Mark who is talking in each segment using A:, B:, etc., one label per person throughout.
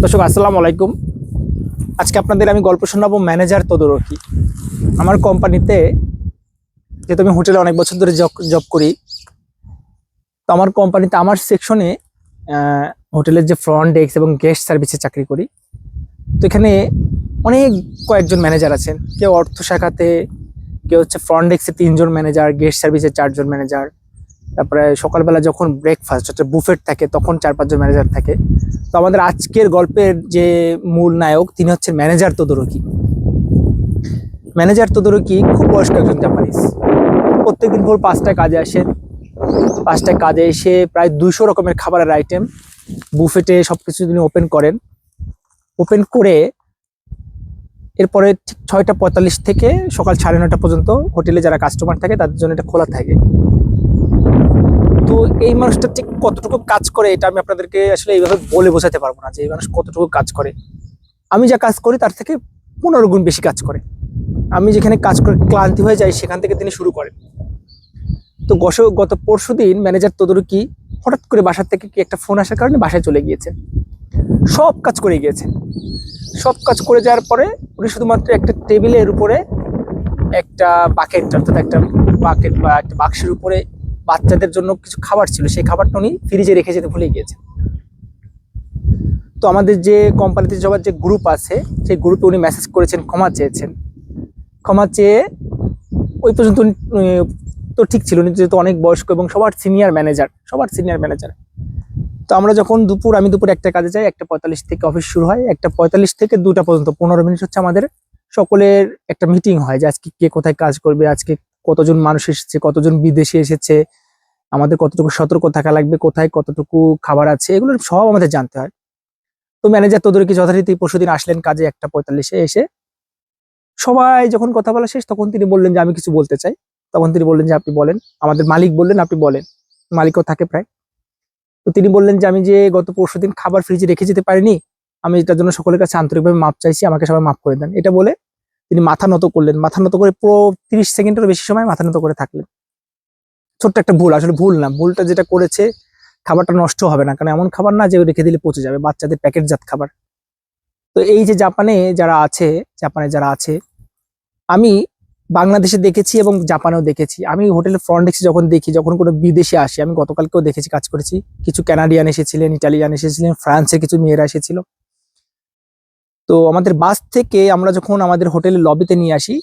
A: দর্শক আসসালামু আলাইকুম। আজকে আপনাদের আমি গল্প শোনাবো ম্যানেজার তদারকি। আমার কোম্পানিতে, যেহেতু আমি হোটেলে অনেক বছর ধরে জব করি, তো আমার কোম্পানিতে আমার সেকশনে হোটেলের যে ফ্রন্ট ডেস্ক এবং গেস্ট সার্ভিসে চাকরি করি। তো এখানে অনেক কয়েকজন ম্যানেজার আছেন। কেউ অর্থ শাখাতে, কেউ হচ্ছে ফ্রন্ট ডেস্কে 3 জন ম্যানেজার, গেস্ট সার্ভিসে 4 জন ম্যানেজার। তারপরে সকালবেলা যখন ব্রেকফাস্ট হচ্ছে বুফেট থাকে তখন 4-5 জন ম্যানেজার থাকে। তো আমাদের আজকের গল্পের যে মূল নায়ক তিনি হচ্ছেন ম্যানেজার তদারকি। ম্যানেজার তদারকি খুব বয়স্ক একজন জাপানিজ। প্রত্যেকদিন ভোর 5টায় কাজে আসেন। 5টায় কাজে এসে প্রায় 200 রকমের খাবারের আইটেম বুফেটে সবকিছু তিনি ওপেন করেন। ওপেন করে এরপরে ঠিক 6টা 45 থেকে সকাল 9:30 পর্যন্ত হোটেলে যারা কাস্টমার থাকে তাদের জন্য এটা খোলা থাকে। তো এই মানুষটা ঠিক কতটুকু কাজ করে এটা আমি আপনাদেরকে আসলে এইভাবে বলে বোঝাতে পারবো না যে এই মানুষ কতটুকু কাজ করে। আমি যা কাজ করি তার থেকে 15 গুণ বেশি কাজ করে। আমি যেখানে কাজ করে ক্লান্তি হয়ে যাই সেখান থেকে তিনি শুরু করেন। তো গত পরশুদিন ম্যানেজার তদারকি হঠাৎ করে বাসার থেকে কি একটা ফোন আসার কারণে বাসায় চলে গিয়েছেন। সব কাজ করে গিয়েছেন। সব কাজ করে যাওয়ার পরে উনি শুধুমাত্র একটা টেবিলের উপরে একটা বাকেট, অর্থাৎ একটা বাকেট বা একটা বাক্সের উপরে বাচ্চাদের জন্য কিছু খাবার ছিল, সেই খাবারটা উনি ফ্রিজে রেখে যেতে ভুলে গিয়েছেন। তো আমাদের যে কোম্পানিতে সবার যে গ্রুপ আছে সেই গ্রুপে উনি মেসেজ করেছেন, ক্ষমা চেয়েছেন। ক্ষমা চেয়ে ওই পর্যন্ত তো ঠিক ছিল, উনি যেহেতু অনেক বয়স্ক এবং সবার সিনিয়র ম্যানেজার। তো আমরা যখন আমি দুপুর 1টা কাজে যাই, 1টা 45 থেকে অফিস শুরু হয়। 1টা 45 থেকে 2টা পর্যন্ত 15 মিনিট হচ্ছে আমাদের সকলের একটা মিটিং হয় যে আজকে কে কোথায় কাজ করবে, আজকে কতজন মানুষ এসেছে, কতজন বিদেশি এসেছে, আমাদের কতটুকু সতর্ক থাকা লাগবে, কোথায় কতটুকু খাবার আছে, এগুলো সব আমাদের জানতে হয়। তো ম্যানেজার তদারকি যথারীতি পরশুদিন আসলেন কাজে 1টা 45-এ এসে। সবাই যখন কথা বলা শেষ তখন তিনি বললেন যে আমি কিছু বলতে চাই। তখন তিনি বললেন যে আপনি বলেন। আমাদের মালিক বললেন আপনি বলেন, মালিকও থাকে প্রায়। তো তিনি বললেন যে আমি যে গত পরশুদিন খাবার ফ্রিজে রেখে যেতে পারিনি, আমি এটার জন্য সকলের কাছে আন্তরিকভাবে মাপ চাইছি, আমাকে সবাই মাফ করে দেন। এটা বলে তিনি মাথা নত করলেন। মাথা নত করে পুরো 30 সেকেন্ডেরও বেশি সময় মাথা নত করে থাকলেন। ছোট্ট একটা ভুল, আসলে ভুল না, ভুলটা যেটা করেছে, খাবারটা নষ্ট হবে না, কারণ এমন খাবার না যে রেখে দিলে পচে যাবে, বাচ্চাদের প্যাকেটজাত খাবার। তো এই যে জাপানে যারা আছে, আমি বাংলাদেশে দেখেছি এবং জাপানেও দেখেছি। আমি হোটেলের ফ্রন্ট ডেস্কে যখন দেখি, যখন কোনো বিদেশি আসে, আমি গতকালকেও দেখেছি, কাজ করেছি, কিছু কানাডিয়ান এসেছিলেন, ইটালিয়ান এসেছিলেন, ফ্রান্সের কিছু মেয়েরা এসেছিল। তো আমাদের বাস থেকে আমরা যখন আমাদের হোটেলের লবিতে নিয়ে আসি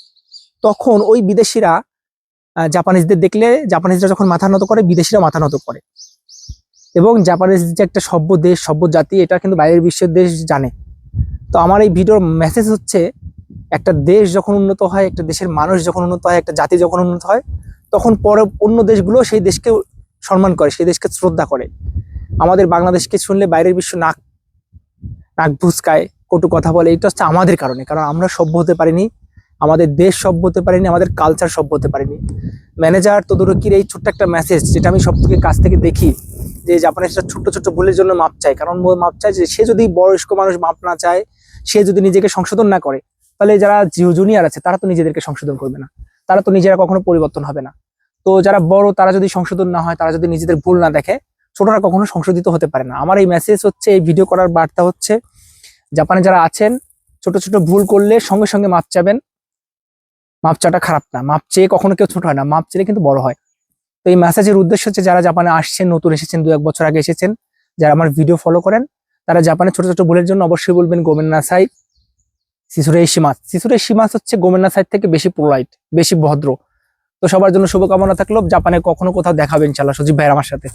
A: তখন ওই বিদেশিরা জাপানিজদের দেখলে, জাপানিজরা যখন মাথা নত করে বিদেশিরা মাথা নত করে। এবং জাপানিজ যে একটা সভ্য দেশ, সভ্য জাতি, এটা কিন্তু বাইরের বিশ্বের দেশ জানে। তো আমার এই ভিডিওর মেসেজ হচ্ছে, একটা দেশ যখন উন্নত হয়, একটা দেশের মানুষ যখন উন্নত হয়, একটা জাতি যখন উন্নত হয়, তখন পরে অন্য দেশগুলো সেই দেশকে সম্মান করে, সেই দেশকে শ্রদ্ধা করে। আমাদের বাংলাদেশকে শুনলে বাইরের বিশ্ব নাক ভুসকায়, কটু কথা বলে। এটা হচ্ছে আমাদের কারণে, কারণ আমরা সভ্য হতে পারিনি, আমাদের দেশ সভ্য হতে পারিনি, আমাদের কালচার সভ্য হতে পারিনি। ম্যানেজার তদারকির এই ছোট্ট একটা মেসেজ, যেটা আমি সব থেকে কাছ থেকে দেখি, যে জাপানিজরা ছোট্ট ছোট্ট ভুলের জন্য মাপ চায়। কারণ মাপ চায় যে সে যদি বয়স্ক মানুষ মাপ না চায়, সে যদি নিজেকে সংশোধন না করে, তাহলে যারা জুনিয়র আছে তারা তো নিজেদেরকে সংশোধন করবে না, তারা তো নিজেরা কখনো পরিবর্তন হবে না। তো যারা বড় তারা যদি সংশোধন না হয়, তারা যদি নিজেদের ভুল না দেখে, ছোটরা কখনো সংশোধিত হতে পারে না। আমার এই মেসেজ হচ্ছে, এই ভিডিও করার বার্তা হচ্ছে, জাপানে যারা আছেন ছোট ছোট ভুল করলে সঙ্গে সঙ্গে মাপ চাবেন। মাপ চাটা খারাপ না, মাপ চেয়ে কখনো কেউ ছোট হয় না, মাপ চেয়ে কিন্তু বড় হয়। তো এই মেসেজের উদ্দেশ্য হচ্ছে, যারা জাপানে আসছেন, নতুন এসেছেন, 2-1 বছর আগে এসেছেন, যারা আমার ভিডিও ফলো করেন, তারা জাপানে ছোট ছোট ভুলের জন্য অবশ্যই বলবেন গোমেন নাসাই, সিসুরে শিমাস। সিসুরে শিমাস হচ্ছে গোমেন নাসাই থেকে বেশি পোলাইট, বেশি ভদ্র। তো সবার জন্য শুভকামনা থাকলো। জাপানে কখনো কোথাও দেখাবে ইনশাল্লাহ সজীব ভাইয়ের আমার সাথে।